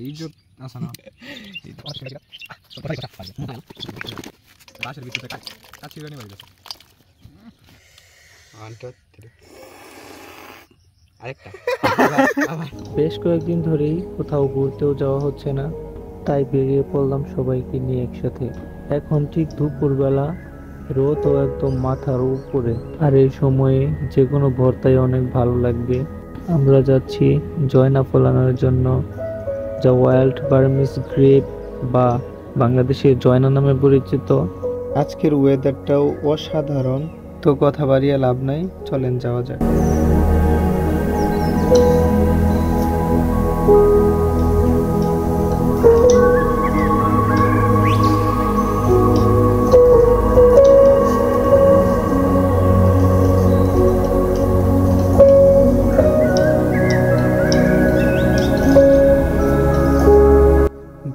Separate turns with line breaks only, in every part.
ইজ্জত আছে না বাসের ভিতরে কাছে গানি বাড়ি গেছে
বেশ কয়েকদিন ধরেই কোথাও ঘুরতেও যাওয়া হচ্ছে না, তাই বেরিয়ে পড়লাম সবাইকে নিয়ে একসাথে। এখন ঠিক দুপুরবেলা, রোদও একদম মাথার উপরে, আর এই সময়ে যে কোনো ভর্তাই অনেক ভালো লাগবে। আমরা যাচ্ছি জয়না ফলানোর জন্য, যা ওয়াইল্ড বার্মিজ গ্রেপ বা বাংলাদেশে জয়না নামে পরিচিত। আজকের ওয়েদারটাও অসাধারণ, তো কথা বাড়িয়ে লাভ নাই, চলেন যাওয়া যাক।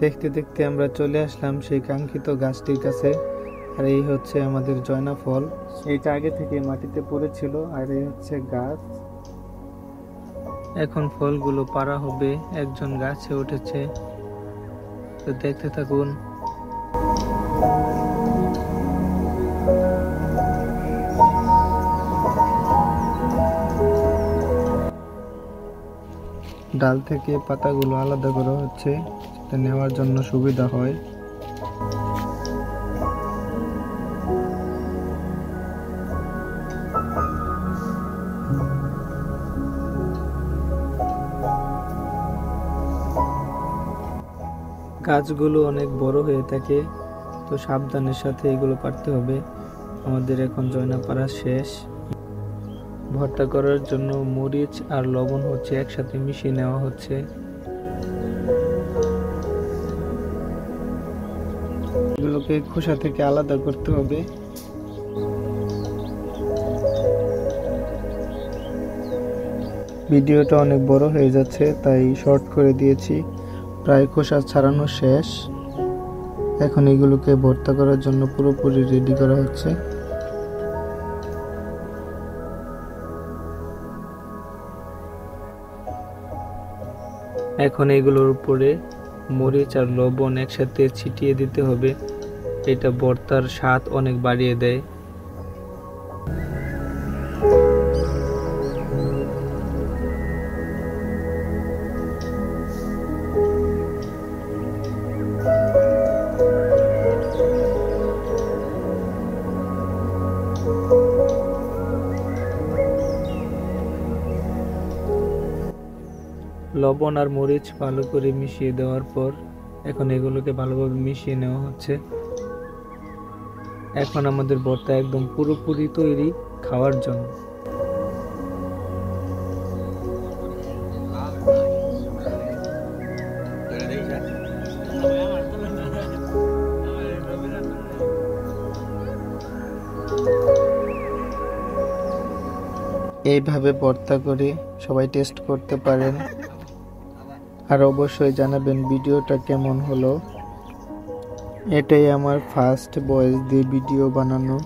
দেখতে দেখতে আমরা চলে আসলাম সেই কাঙ্ক্ষিত গাছটির কাছে, আর এই হচ্ছে আমাদের জয়না ফল। এইটা আগে থেকে মাটিতে পড়েছিল, আর এই হচ্ছে গাছ। এখন ফলগুলো পাড়া হবে, একজন গাছে উঠেছে, তো দেখতে থাকুন। ডাল থেকে পাতাগুলো আলাদা করা হচ্ছে, যাতে নেওয়ার জন্য সুবিধা হয়। গাছগুলো অনেক বড় হয়ে থাকে, তো সাবধানের সাথে এগুলো পারতে হবে। আমাদের এখন জয়না পাড়া শেষ। ভর্তা করার জন্য মরিচ আর লবণ হচ্ছে একসাথে মিশিয়ে নেওয়া হচ্ছে। এগুলোকে খোসা থেকে আলাদা করতে হবে। ভিডিওটা অনেক বড় হয়ে যাচ্ছে, তাই শর্ট করে দিয়েছি। প্রায় খোসা ছাড়ানো শেষ। এখন এগুলোকে ভর্তা করার জন্য পুরোপুরি রেডি করা হচ্ছে। এখন এগুলোর উপরে মরিচ আর লবণ একসাথে ছিটিয়ে দিতে হবে। এটা ভর্তার স্বাদ অনেক বাড়িয়ে দেয়। লবণ আর মরিচ ভালো করে মিশিয়ে দেওয়ার পর এখন এগুলোকে ভালোভাবে মিশিয়ে নেওয়া হচ্ছে। এখন আমাদের ভর্তা একদম পুরোপুরি তৈরি খাওয়ার জন্য। এইভাবে ভর্তা করে সবাই টেস্ট করতে পারেন, আর অবশ্যই জানাবেন ভিডিওটা কেমন হলো। এটাই আমার ফার্স্ট ভয়েস দিয়ে ভিডিও বানানো।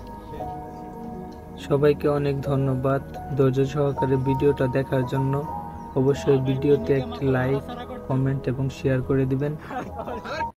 সবাইকে অনেক ধন্যবাদ ধৈর্য সহকারে ভিডিওটা দেখার জন্য। অবশ্যই ভিডিওতে একটি লাইক, কমেন্ট এবং শেয়ার করে দিবেন।